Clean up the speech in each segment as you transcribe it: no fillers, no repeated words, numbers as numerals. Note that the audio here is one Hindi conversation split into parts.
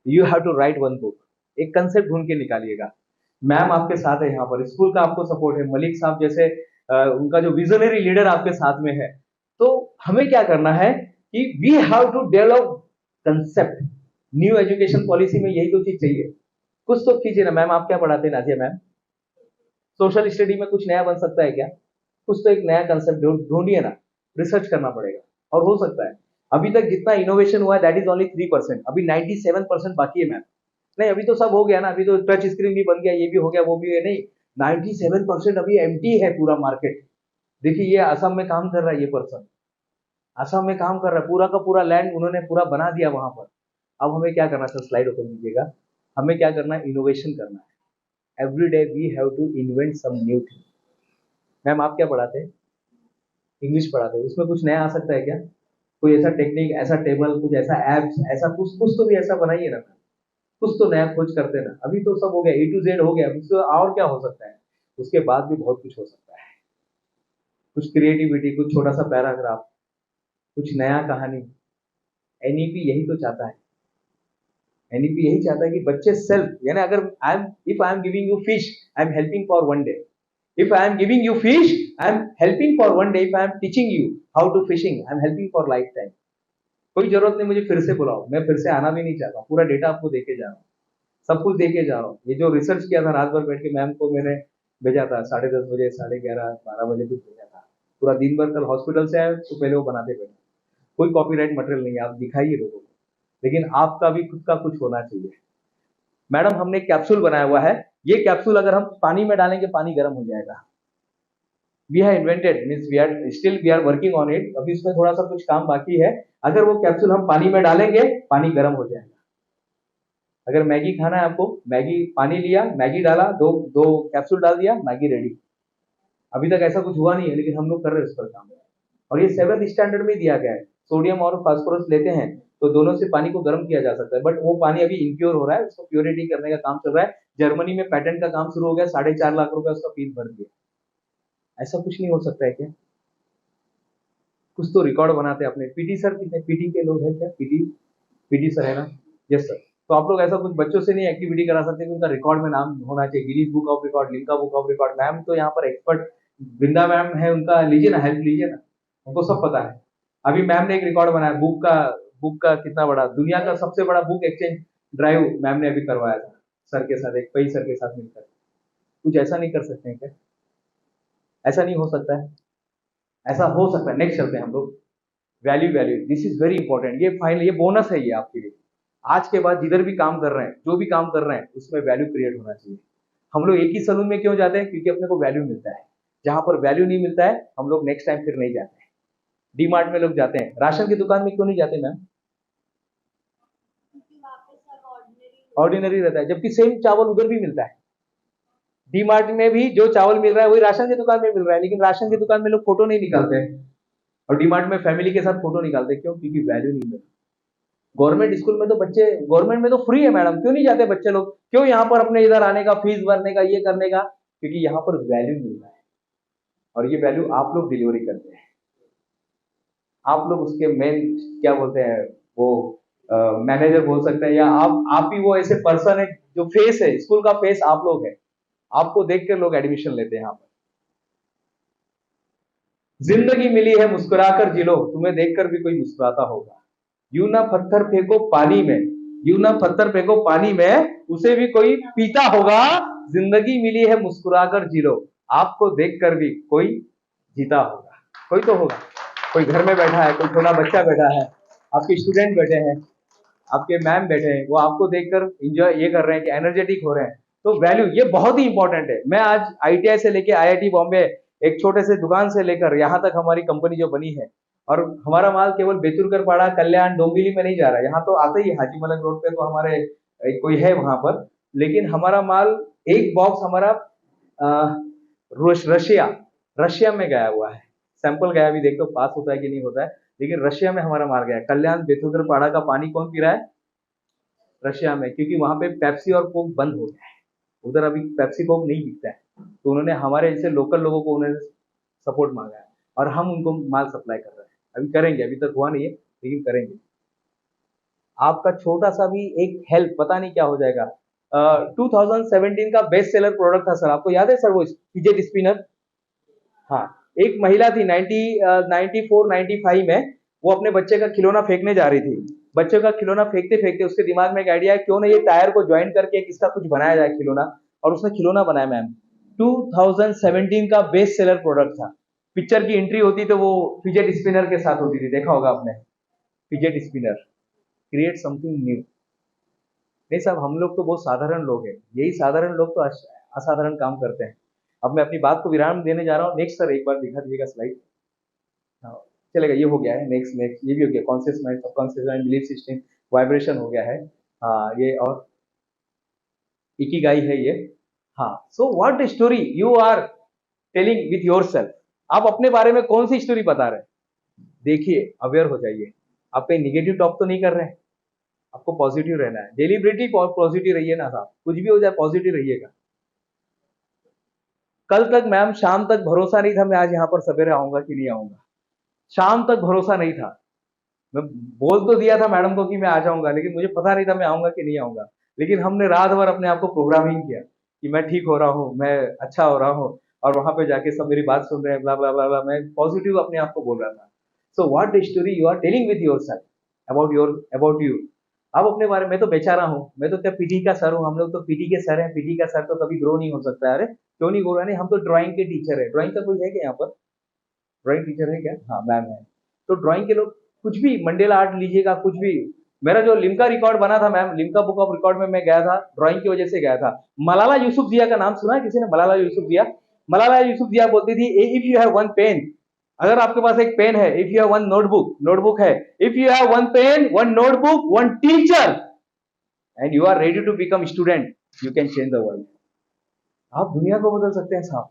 You have to write one book, एक कंसेप्ट ढूंढ के निकालिएगा। मैम आपके साथ है यहाँ पर, स्कूल का आपको सपोर्ट है, मलिक साहब जैसे उनका जो विजनरी लीडर आपके साथ में है। तो हमें क्या करना है कि we have to develop concept. New education policy में यही तो चीज चाहिए। कुछ तो कीजिए ना मैम, आप क्या पढ़ाते हैं नाजिया मैम? सोशल स्टडी में कुछ नया बन सकता है क्या? कुछ तो एक नया कंसेप्ट ढूंढिए ना, रिसर्च करना पड़ेगा और हो सकता है। अभी तक जितना इनोवेशन हुआ है दैट इज ओनली 3%, अभी 97% बाकी है मैम। नहीं अभी तो सब हो गया ना, अभी तो टच स्क्रीन भी बन गया, ये भी हो गया, वो भी है, नहीं 97% अभी एम्प्टी है पूरा मार्केट। देखिए ये असम में काम कर रहा है, ये पर्सन असम में काम कर रहा है, पूरा का पूरा लैंड उन्होंने पूरा बना दिया वहां पर। अब हमें क्या करना है, स्लाइड ओपन कीजिएगा। हमें क्या करना है, इनोवेशन करना है। Every day we have to invent some new thing. Ma'am आप क्या पढ़ाते हैं? इंग्लिश पढ़ाते हैं, उसमें कुछ नया आ सकता है क्या? कोई ऐसा टेक्निक, ऐसा टेबल, कुछ ऐसा एप्स, ऐसा कुछ कुछ तो भी ऐसा बनाइए ना। कुछ तो नया खोज करते ना। अभी तो सब हो गया, ए टू जेड हो गया, उससे और क्या हो सकता है? उसके बाद भी बहुत कुछ हो सकता है। कुछ क्रिएटिविटी, कुछ छोटा सा पैराग्राफ, कुछ नया कहानी। एनईपी यही तो चाहता है। एनईपी यही चाहता है कि बच्चे सेल्फ, यानी अगर I am giving you fish, I am helping for one day. If I am giving you fish, I am helping for one day. If I am teaching you how to fishing, I am helping for lifetime. कोई जरूरत नहीं मुझे फिर से बुलाओ, मैं फिर से आना भी नहीं चाहता, पूरा डेटा आपको देके जा रहा हूँ, सब कुछ देके जा रहा हूँ। ये जो रिसर्च किया था रात भर बैठ के, मैम को मैंने भेजा था 10:30 बजे, 11:30, 12 बजे कुछ भेजा था। पूरा दिन भर कल हॉस्पिटल से आए तो पहले वो बनाते बैठे। कोई कॉपीराइट मटेरियल नहीं है, आप दिखाइए लोगों को, लेकिन आपका भी खुद का कुछ होना चाहिए। मैडम हमने कैप्सूल बनाया हुआ है, ये कैप्सूल अगर हम पानी में डालेंगे पानी गर्म हो जाएगा। We have invented, means we are working on it, अभी इसमें थोड़ा सा कुछ काम बाकी है। अगर वो कैप्सूल हम पानी में डालेंगे पानी गर्म हो जाएगा। अगर मैगी खाना है आपको, मैगी पानी लिया, मैगी डाला, दो दो कैप्सूल डाल दिया, मैगी रेडी। अभी तक ऐसा कुछ हुआ नहीं है, लेकिन हम लोग कर रहे हैं उस पर काम। और ये 7th स्टैंडर्ड में दिया गया है। सोडियम और फास्फोरस लेते हैं तो दोनों से पानी को गर्म किया जा सकता है, बट वो पानी अभी इम्प्योर हो रहा है, उसको प्योरिटी करने का काम चल रहा है। जर्मनी में पैटेंट का काम शुरू हो गया, 4.5 लाख रुपए उसका फीस भर दिया। ऐसा कुछ नहीं हो सकता है क्या? कुछ तो रिकॉर्ड बनाते हैं अपने। पीटी सर कितने पीटी के लोग हैं क्या? पीटी पीटी सर है ना? Yes sir. तो आप लोग ऐसा कुछ बच्चों से नहीं एक्टिविटी करा सकते कि उनका रिकॉर्ड में नाम होना चाहिए, Guinness book of record, Limca book of record. Ma'am तो यहाँ पर एक्सपर्ट वृंदा मैम है, उनका लीजिए ना, हेल्प लीजिए ना, उनको सब पता है। अभी मैम ने एक रिकॉर्ड बनाया बुक का कितना बड़ा, दुनिया का सबसे बड़ा बुक एक्सचेंज ड्राइव मैम ने अभी करवाया था सर के साथ, एक कई सर के साथ मिलकर। कुछ ऐसा नहीं कर सकते हैं क्या? ऐसा नहीं हो सकता है? ऐसा हो सकता है। नेक्स्ट चलते हैं हम लोग। Value, value this is very important. ये फाइनल, ये बोनस है ये आपके लिए। आज के बाद जिधर भी काम कर रहे हैं, जो भी काम कर रहे हैं, उसमें वैल्यू क्रिएट होना चाहिए। हम लोग एक ही सलून में क्यों जाते हैं? क्योंकि अपने को वैल्यू मिलता है। जहां पर वैल्यू नहीं मिलता है हम लोग नेक्स्ट टाइम फिर नहीं जाते हैं। डी मार्ट में लोग जाते हैं, राशन की दुकान में क्यों नहीं जाते मैम? ऑर्डिनरी रहता है, जबकि सेम चावल उधर भी मिलता है। डी मार्ट में भी जो चावल मिल रहा है वही राशन की दुकान में मिल रहा है, लेकिन राशन की दुकान में लोग फोटो नहीं निकालते हैं और डी मार्ट में फैमिली के साथ फोटो निकालते हैं। क्यों? क्योंकि वैल्यू नहीं मिलती। गवर्नमेंट स्कूल में तो बच्चे, गवर्नमेंट में तो फ्री है मैडम, क्यों नहीं जाते बच्चे लोग? क्यों यहाँ पर अपने इधर आने का, फीस भरने का, ये करने का? क्योंकि यहाँ पर वैल्यू मिल रहा है और ये वैल्यू आप लोग डिलीवरी करते हैं। आप लोग उसके मेन क्या बोलते हैं वो, मैनेजर बोल सकते हैं, या आप ही वो ऐसे पर्सन है जो फेस है, स्कूल का फेस आप लोग है। आपको देख कर लोग एडमिशन लेते हैं यहाँ पर। जिंदगी मिली है मुस्कुराकर जी लो, तुम्हें देखकर भी कोई मुस्कुराता होगा। यूं ना पत्थर फेंको पानी में, यूं ना पत्थर फेंको पानी में, उसे भी कोई पीता होगा। जिंदगी मिली है मुस्कुराकर जी लो, आपको देखकर भी कोई जीता होगा। कोई तो होगा, कोई घर में बैठा है, कोई छोटा बच्चा बैठा है, आपके स्टूडेंट बैठे हैं, आपके मैम बैठे हैं, वो आपको देखकर इंजॉय ये कर रहे हैं कि एनर्जेटिक हो रहे हैं। तो वैल्यू ये बहुत ही इंपॉर्टेंट है। मैं आज आईटीआई से लेके आईआईटी बॉम्बे, एक छोटे से दुकान से लेकर यहाँ तक हमारी कंपनी जो बनी है, और हमारा माल केवल बेतुरकर पाड़ा, कल्याण, डोंबिवली में नहीं जा रहा है। यहाँ तो आते ही हाजी मलक रोड पे तो हमारे कोई है वहां पर, लेकिन हमारा माल एक बॉक्स हमारा रशिया रशिया में गया हुआ है। सैंपल गया, अभी देखो पास होता है कि नहीं होता है, लेकिन रशिया में हमारा माल गया। कल्याण बेतुगर पाड़ा का पानी कौन पी रहा है? रशिया में, क्योंकि वहां पे पेप्सी और कोक बंद हो गया है। उधर अभी पेप्सी कोक नहीं बिकता है, तो उन्होंने हमारे जैसे लोकल लोगों को उन्होंने सपोर्ट मांगा है और हम उनको माल सप्लाई कर रहे हैं। अभी करेंगे, अभी तक हुआ नहीं है लेकिन करेंगे। आपका छोटा सा भी एक हेल्प पता नहीं क्या हो जाएगा। 2017 का बेस्ट सेलर प्रोडक्ट था सर, आपको याद है सर वो फिजेट स्पिनर? हाँ, एक महिला थी 94 95 में, वो अपने बच्चे का खिलौना फेंकने जा रही थी। बच्चे का खिलौना फेंकते फेंकते उसके दिमाग में एक आइडिया है, क्यों ना ये टायर को ज्वाइन करके इसका कुछ बनाया जाए खिलौना, और उसने खिलौना बनाया मैम। 2017 का बेस्ट सेलर प्रोडक्ट था। पिक्चर की एंट्री होती तो वो फिजेट स्पिनर के साथ होती थी, देखा होगा आपने, fidget spinner, create something new. नहीं साहब, हम लोग तो बहुत साधारण लोग हैं, यही साधारण लोग तो असाधारण काम करते हैं। अब मैं अपनी बात को विराम देने जा रहा हूँ। नेक्स्ट सर एक बार दिखा दीजिएगा स्लाइड। हाँ, चलेगा, ये हो गया है। नेक्स्ट नेक्स्ट ये भी हो गया, conscious mind, subconscious mind, belief system, vibration हो गया है। हाँ, ये और इकिगाई है ये। हाँ, so what story you are telling with yourself? आप अपने बारे में कौन सी स्टोरी बता रहे हैं? देखिए, अवेयर हो जाइए। आप कहीं निगेटिव टॉक तो नहीं कर रहे हैं, आपको पॉजिटिव रहना है। डेलीबरेटली पॉजिटिव रहिए ना साहब, कुछ भी हो जाए पॉजिटिव रहिएगा। कल तक मैम शाम तक भरोसा नहीं था मैं आज यहाँ पर सवेरे आऊंगा कि नहीं आऊंगा। शाम तक भरोसा नहीं था। मैं बोल तो दिया था मैडम को कि मैं आ जाऊंगा, लेकिन मुझे पता नहीं था मैं आऊंगा कि नहीं आऊंगा। लेकिन हमने रात भर अपने आप को प्रोग्रामिंग किया कि मैं ठीक हो रहा हूँ, मैं अच्छा हो रहा हूँ, और वहां पे जाके सब मेरी बात सुन रहे हैं, ब्ला ब्ला ब्ला ब्ला। मैं पॉजिटिव अपने आप को बोल रहा था। So what story you are telling with your self about you? आप अपने बारे में, तो बेचारा हूँ मैं, तो क्या पीटी का सर हूँ? हम लोग तो पीटी के सर हैं, पीटी का सर तो कभी ग्रो नहीं हो सकता है। अरे क्यों नहीं ग्रो? नहीं, हम तो ड्राइंग के टीचर है। ड्राइंग का कोई है क्या यहाँ पर? ड्राइंग टीचर है क्या? हाँ मैम है। तो ड्राइंग के लोग कुछ भी मंडेला आर्ट लीजिएगा, कुछ भी। मेरा जो लिम्का रिकॉर्ड बना था ma'am, Limca book of record में मैं गया था, ड्राइंग की वजह से गया था। मलाला यूसुफजिया का नाम सुना है किसी ने? मलाला यूसुफजिया। मलाला यूसुफजिया बोलती थी, if you have one pen, अगर आपके पास एक पेन है, if you have one notebook, notebook है, if you have one pen, one notebook, one teacher, and you are ready to become student, you can change the world. आप दुनिया को बदल सकते हैं साहब।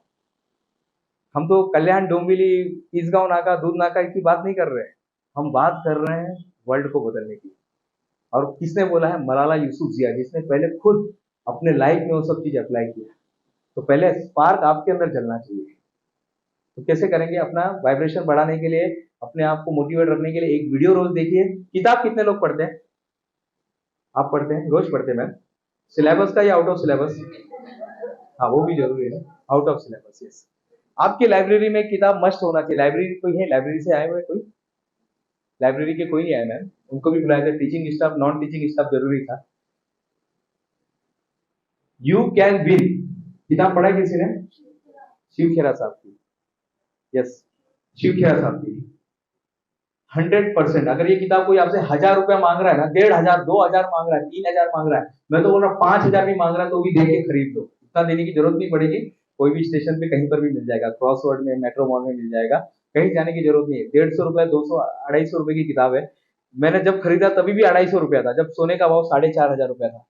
हम तो कल्याण, डोंबिवली, इसगांव नाका, दूध नाका की बात नहीं कर रहे हैं, हम बात कर रहे हैं वर्ल्ड को बदलने की। और किसने बोला है? मलाला यूसुफजिया, जिसने पहले खुद अपने लाइफ में वो सब चीज अप्लाई किया। तो पहले स्पार्क आपके अंदर जलना चाहिए। तो कैसे करेंगे? अपना वाइब्रेशन बढ़ाने के लिए, अपने आप को मोटिवेट रखने के लिए एक वीडियो रोज देखिए। किताब कितने लोग पढ़ते हैं? आप पढ़ते हैं? रोज पढ़ते हैं मैम? सिलेबस का या आउट ऑफ सिलेबस? हाँ, वो भी जरूरी है, आउट ऑफ सिलेबस। यस, आपकी लाइब्रेरी में किताब मस्ट होना चाहिए। लाइब्रेरी कोई है? लाइब्रेरी से आए हुए कोई? लाइब्रेरी के कोई नहीं आए मैम? उनको भी बुलाया था। Teaching staff, non teaching staff जरूरी था। यू कैन विन किताब पढ़ा है किसी ने? शिव खेरा साहब की। यस, शिव खेरा साहब की। 100%। अगर ये किताब कोई आपसे 1000 रुपया मांग रहा है ना, 1500, 2000 मांग रहा है, 3000 मांग रहा है, मैं तो बोल रहा हूँ 5000 भी मांग रहा है तो भी देख के खरीद लो। इतना देने की जरूरत नहीं पड़ेगी। कोई भी स्टेशन पे कहीं पर भी मिल जाएगा, क्रॉसवर्ड में, मेट्रो मॉल में मिल जाएगा। कहीं जाने की जरूरत नहीं है। 150 रुपए, 200, 250 रुपए की किताब है। मैंने जब खरीदा तभी भी 250 रुपया था, जब सोने का भाव 4500 रुपया था।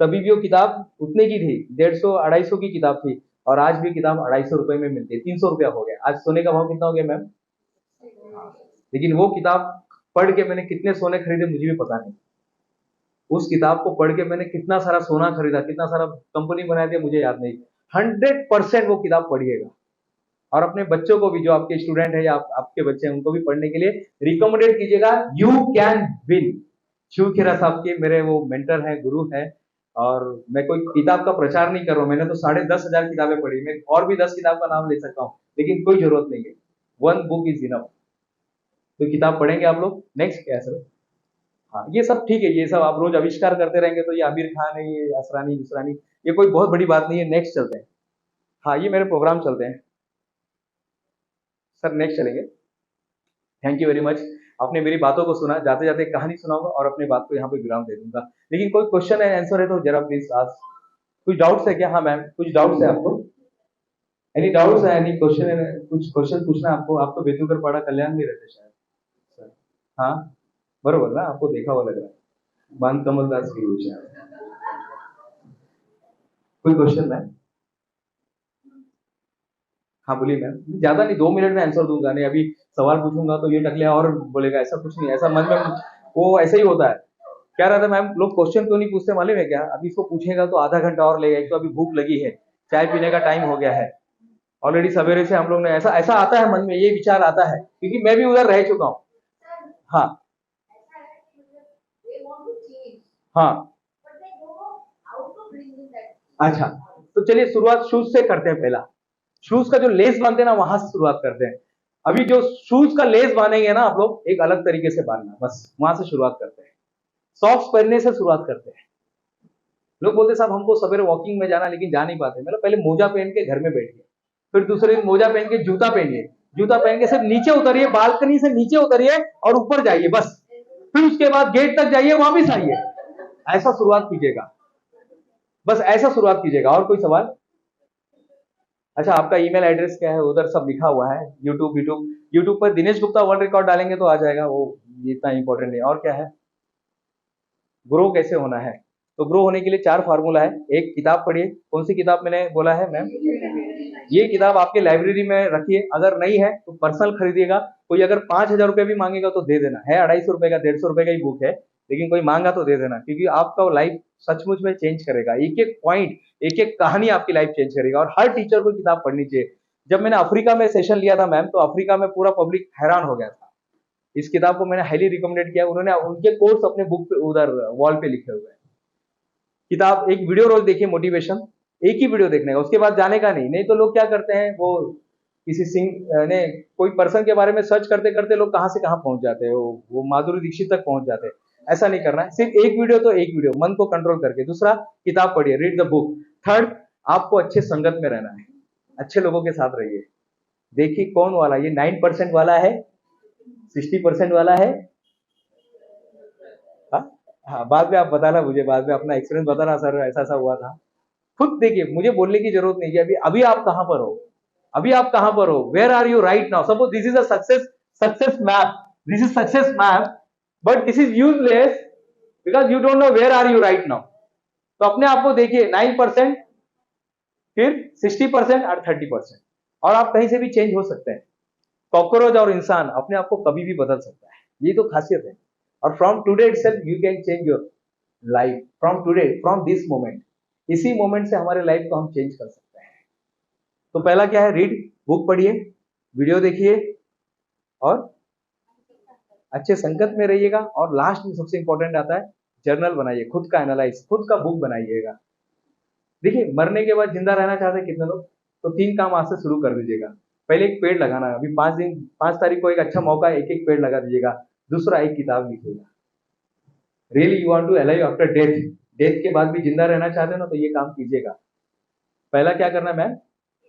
तभी भी वो किताब उतने की थी, 150 250 की किताब थी। और आज भी किताब 250 रुपए में मिलती है। 300 रुपया हो गया। आज सोने का भाव कितना हो गया मैम? लेकिन वो किताब पढ़ के मैंने कितने सोने खरीदे मुझे भी पता नहीं। उस किताब को पढ़ के मैंने कितना सारा सोना खरीदा, कितना सारा कंपनी बना दिया, मुझे याद नहीं। 100% वो किताब पढ़िएगा। और अपने बच्चों को भी, जो आपके स्टूडेंट है या आपके बच्चे हैं, उनको भी पढ़ने के लिए रिकमेंडेड कीजिएगा। You can win. Shiv Khera साहब के मेरे वो मेंटर हैं, गुरु हैं। और मैं कोई किताब का प्रचार नहीं कर रहा हूँ, मैंने तो 10,500 किताबें पढ़ी। मैं और भी 10 किताब का नाम ले सकता हूँ, लेकिन कोई जरूरत नहीं है। One book is enough. तो किताब पढ़ेंगे आप लोग। नेक्स्ट क्या है सर? हाँ, ये सब ठीक है, ये सब आप रोज आविष्कार करते रहेंगे तो ये आमिर खान है, ये असरानी दूसरानी, ये कोई बहुत बड़ी बात नहीं है। नेक्स्ट चलते हैं। हाँ, ये मेरे प्रोग्राम चलते हैं सर, नेक्स्ट चलेंगे। Thank you very much. आपने मेरी बातों को सुना, जाते जाते एक कहानी सुनाऊंगा और अपनी बात को यहाँ पे विराम दे दूंगा। लेकिन कोई क्वेश्चन है, आंसर है तो जरा प्लीज आज। कुछ डाउट्स है क्या? हाँ मैम, कुछ डाउट्स है आपको? एनी डाउट्स है, एनी क्वेश्चन है? कुछ क्वेश्चन पूछना है आपको? आप तो बेतुकर पाड़ा कल्याण में रहते शायद सर। हाँ, बरोबर ना? आपको देखा हुआ लग रहा है। मान कमलदास की योजना। कोई क्वेश्चन मैम? हाँ बोलिए मैम। ज्यादा नहीं, 2 मिनट में आंसर दूंगा। नहीं अभी सवाल पूछूंगा तो ये टकले और बोलेगा, ऐसा कुछ नहीं। ऐसा मन में वो ऐसा ही होता है। क्या रहता है मैम, लोग क्वेश्चन क्यों नहीं पूछते मालूम है क्या? अभी इसको पूछेगा तो आधा घंटा और लगेगा। एक तो अभी भूख लगी है, चाय पीने का टाइम हो गया है। ऑलरेडी सवेरे से हम लोग ने ऐसा ऐसा आता है मन में, ये विचार आता है, क्योंकि मैं भी उधर रह चुका हूँ। हाँ हाँ, अच्छा, तो चलिए शुरुआत शूज से करते हैं। पहला शूज का जो लेस बांधते हैं ना, वहां से शुरुआत करते हैं। अभी जो शूज का लेस बांधेंगे ना आप लोग, एक अलग तरीके से बांधना, बस वहां से शुरुआत करते हैं। सॉक्स पहनने से शुरुआत करते हैं। लोग बोलते साहब हमको सवेरे वॉकिंग में जाना, लेकिन जा नहीं पाते। मतलब पहले मोजा पहन के घर में बैठिए, फिर दूसरे दिन मोजा पहन के जूता पहनिए, जूता पहन के सिर्फ नीचे उतरिए, बालकनी से नीचे उतरिए और ऊपर जाइए बस। फिर उसके बाद गेट तक जाइए, वापिस आइए। ऐसा शुरुआत कीजिएगा, बस ऐसा शुरुआत कीजिएगा। और कोई सवाल? अच्छा, आपका ईमेल एड्रेस क्या है? उधर सब लिखा हुआ है। यूट्यूब यूट्यूब यूट्यूब पर दिनेश गुप्ता वर्ल्ड रिकॉर्ड डालेंगे तो आ जाएगा वो, इतना इंपॉर्टेंट नहीं। और क्या है? ग्रो कैसे होना है? तो ग्रो होने के लिए 4 फार्मूला है। एक, किताब पढ़िए। कौन सी किताब मैंने बोला है मैम? ये किताब आपके लाइब्रेरी में रखिए। अगर नहीं है तो पर्सनल खरीदिएगा। कोई अगर 5,000 रुपए भी मांगेगा तो दे देना। है 250 रुपए का, 150 रुपए का ही बुक है, लेकिन कोई मांगा तो दे देना, क्योंकि आपका लाइफ सचमुच में चेंज करेगा। एक एक पॉइंट, एक एक कहानी आपकी लाइफ चेंज करेगा। और हर टीचर को किताब पढ़नी चाहिए। जब मैंने अफ्रीका में सेशन लिया था मैम, तो अफ्रीका में पूरा पब्लिक हैरान हो गया था। इस किताब को मैंने हाईली रिकमेंडेड किया। उन्होंने उनके कोर्स अपने बुक पे उधर वॉल पे लिखे हुए हैं। किताब, एक वीडियो रोज देखिए मोटिवेशन, एक ही वीडियो देखने का, उसके बाद जाने का नहीं। नहीं तो लोग क्या करते हैं, वो किसी सिंग ने कोई पर्सन के बारे में सर्च करते करते लोग कहां से कहां पहुंच जाते हैं, वो माधुरी दीक्षित तक पहुंच जाते हैं। ऐसा नहीं करना है। सिर्फ एक वीडियो तो एक वीडियो, मन को कंट्रोल करके। दूसरा, किताब पढ़िए, रीड द बुक। थर्ड, आपको अच्छे संगत में रहना है, अच्छे लोगों के साथ रहिए। देखिए कौन वाला, ये 9% वाला है, 60% वाला है। हाँ, हाँ, बाद में आप बताना मुझे, बाद में अपना एक्सपीरियंस बताना, सर ऐसा ऐसा हुआ था। खुद देखिए, मुझे बोलने की जरूरत नहीं है। अभी अभी आप कहां पर हो, अभी आप कहां पर हो, where are you right now? Suppose this is a success map, this is success map, but this is useless because you don't know where are you right now. तो अपने आप को देखिए, 9%, फिर 60% और 30%। और आप कहीं से भी चेंज हो सकते हैं। कॉकरोच और इंसान अपने आप को कभी भी बदल सकता है, ये तो खासियत है। और from today itself you can change your life, from today, from this moment. इसी मोमेंट से हमारे लाइफ को हम चेंज कर सकते हैं। तो पहला क्या है? रीड, बुक पढ़िए, वीडियो देखिए, और अच्छे संगत में रहिएगा। और लास्ट में सबसे इंपॉर्टेंट आता है, जर्नल बनाइए, खुद का एनालाइज, खुद का बुक बनाइएगा। देखिए, मरने के बाद जिंदा रहना चाहते हैं कितने लोग? तो 3 काम आज से शुरू कर दीजिएगा। पहले एक पेड़ लगाना है। अभी 5 दिन, 5 तारीख को एक अच्छा मौका है, एक एक पेड़ लगा दीजिएगा। दूसरा, एक किताब लिखिएगा। Really you want to alive after death, death के बाद भी जिंदा रहना चाहते हो ना, तो ये काम कीजिएगा। पहला क्या करना है ma'am?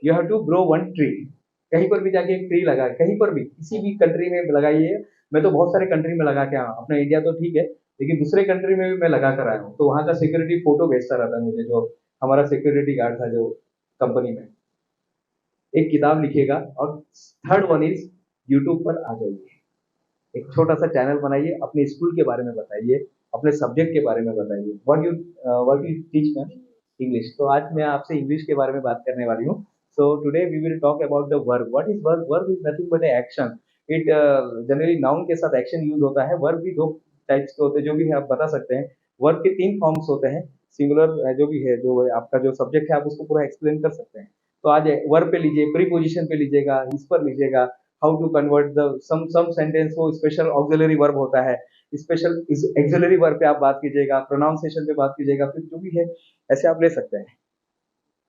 You have to grow 1 tree. कहीं पर भी जाके एक ट्री लगा, कहीं पर भी किसी भी कंट्री में लगाइए। मैं तो बहुत सारे कंट्री में लगा के आया हूं। अपना इंडिया तो ठीक है, लेकिन दूसरे कंट्री में भी मैं लगा कर आया हूँ। तो वहां का सिक्योरिटी फोटो भेजता रहता है मुझे, जो हमारा सिक्योरिटी गार्ड था जो कंपनी में। एक किताब लिखिएगा। और थर्ड वन इज, यूट्यूब पर आ जाइए, एक छोटा सा चैनल बनाइए, अपने स्कूल के बारे में बताइए, अपने सब्जेक्ट के बारे में बताइए। What you teach ma'am? English. तो आज मैं आपसे इंग्लिश के बारे में बात करने वाली हूँ। So today we will talk about the verb. What is verb? Verb is nothing but action. It generally noun के साथ एक्शन यूज होता है। वर्ब भी 2 टाइप्स के होते हैं, जो भी है आप बता सकते हैं। वर्ब के 3 फॉर्म्स होते हैं। सिंगुलर जो भी है, जो आपका जो सब्जेक्ट है, आप उसको पूरा एक्सप्लेन कर सकते हैं। तो आज वर्ब पे लीजिए, प्रीपोजिशन पे लीजिएगा, इस पर लीजिएगा, how to convert the some sentence को स्पेशल ऑक्सिलरी वर्ब होता है, स्पेशल एक्सिलरी वर्ब पे आप बात कीजिएगा, प्रोनाउंसिएशन पे बात कीजिएगा, फिर जो भी है ऐसे आप ले सकते हैं।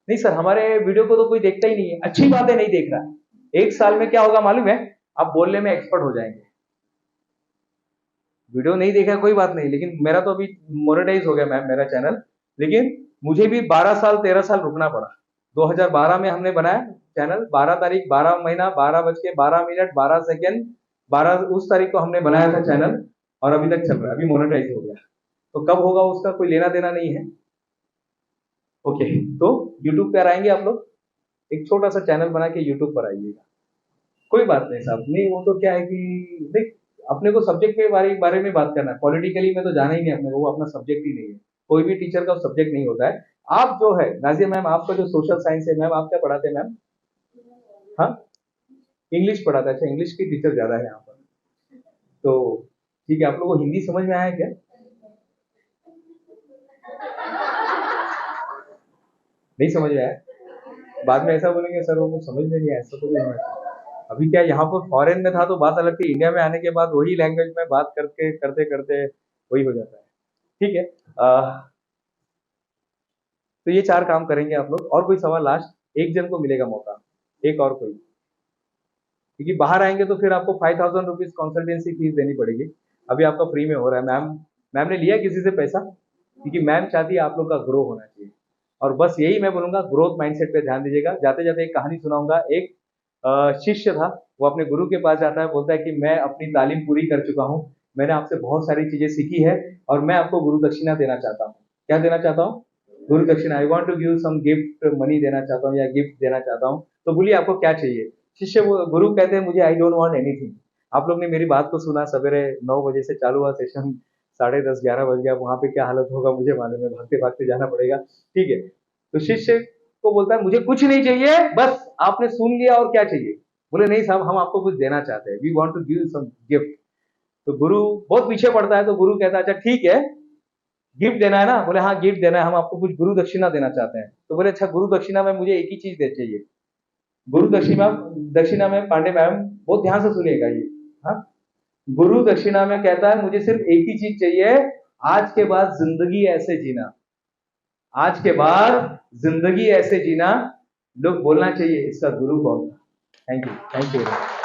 नहीं सर, हमारे वीडियो को तो कोई देखता ही नहीं है, अच्छी बातें नहीं देख रहा है। 1 साल में क्या होगा मालूम है? आप बोलने में एक्सपर्ट हो जाएंगे। वीडियो नहीं देखा कोई बात नहीं, लेकिन मेरा तो अभी मोनेटाइज हो गया मैम मेरा चैनल। लेकिन मुझे भी 12 साल 13 साल रुकना पड़ा। 2012 में हमने बनाया चैनल, 12 तारीख, 12 महीना, 12 बज के 12 मिनट 12 सेकेंड, 12 उस तारीख को हमने बनाया था चैनल। और अभी तक चल रहा है, अभी मोनेटाइज हो गया। तो कब होगा उसका कोई लेना देना नहीं है। ओके, तो यूट्यूब पर आएंगे आप लोग, एक छोटा सा चैनल बना के यूट्यूब पर आइएगा। कोई बात नहीं साहब, नहीं वो तो क्या है कि देख, अपने को सब्जेक्ट के बारे में बात करना है। पॉलिटिकली में तो जाना ही नहीं अपने को, वो अपना सब्जेक्ट ही नहीं है। कोई भी टीचर का सब्जेक्ट नहीं होता है। आप जो है नाजिया मैम, आपका जो सोशल साइंस है मैम, आप क्या पढ़ाते हैं मैम? हाँ, इंग्लिश पढ़ाते हैं। अच्छा, इंग्लिश की टीचर ज्यादा है यहाँ पर। तो ठीक है, आप लोग को हिंदी समझ में आया क्या? नहीं समझ में आया? बाद में ऐसा बोलेंगे सर वो समझ में नहीं आया, ऐसा तो नहीं होना चाहिए। अभी क्या, यहाँ पर फॉरेन में था तो बात अलग थी, इंडिया में आने के बाद वही लैंग्वेज में बात करके करते करते वही हो जाता है। ठीक है। तो ये 4 काम करेंगे आप लोग। और कोई सवाल लास्ट? एक जन को मिलेगा मौका, एक और कोई, क्योंकि बाहर आएंगे तो फिर आपको 5000 रुपीज कंसल्टेंसी फीस देनी पड़ेगी। अभी आपका फ्री में हो रहा है। मैम ने लिया किसी से पैसा, क्योंकि मैम चाहती है आप लोग का ग्रो होना चाहिए। और बस यही मैं बोलूंगा, ग्रोथ माइंडसेट पे ध्यान दीजिएगा। जाते जाते एक कहानी सुनाऊंगा। एक शिष्य था, वो अपने गुरु के पास जाता है, बोलता है कि मैं अपनी तालीम पूरी कर चुका हूँ, मैंने आपसे बहुत सारी चीजें सीखी है, और मैं आपको गुरु दक्षिणा देना चाहता हूँ। क्या देना चाहता हूँ? गुरु दक्षिणा। I want to give some gift, money देना चाहता हूँ या गिफ्ट देना चाहता हूँ। तो बोलिए आपको क्या चाहिए? शिष्य, वो गुरु कहते हैं मुझे आई डोंट वांट एनीथिंग। आप लोग ने मेरी बात को सुना, सवेरे 9 बजे से चालू हुआ सेशन, 10:30 11 बज गया। वहां पे क्या हालत होगा मुझे मालूम है, भागते भागते जाना पड़ेगा। ठीक है। तो शिष्य को बोलता है मुझे कुछ नहीं चाहिए, बस आपने सुन लिया, और क्या चाहिए? बोले नहीं साहब, हम आपको कुछ देना चाहते हैं, we want to give some gift. तो गुरु बहुत पीछे पड़ता है। तो गुरु कहता है अच्छा ठीक है, गिफ्ट देना है ना? बोले हाँ गिफ्ट देना है, हम आपको कुछ गुरु दक्षिणा देना चाहते हैं। तो बोले अच्छा, गुरु दक्षिणा में मुझे एक ही चीज दे चाहिए। गुरु दक्षिणा दक्षिणा में, पांडे मैम बहुत ध्यान से सुनिएगा ये। हाँ, गुरु दक्षिणा में कहता है मुझे सिर्फ एक ही चीज चाहिए, आज के बाद जिंदगी ऐसे जीना, आज के बाद जिंदगी ऐसे जीना। लोग बोलना चाहिए इसका गुरु कौन था। Thank you, thank you.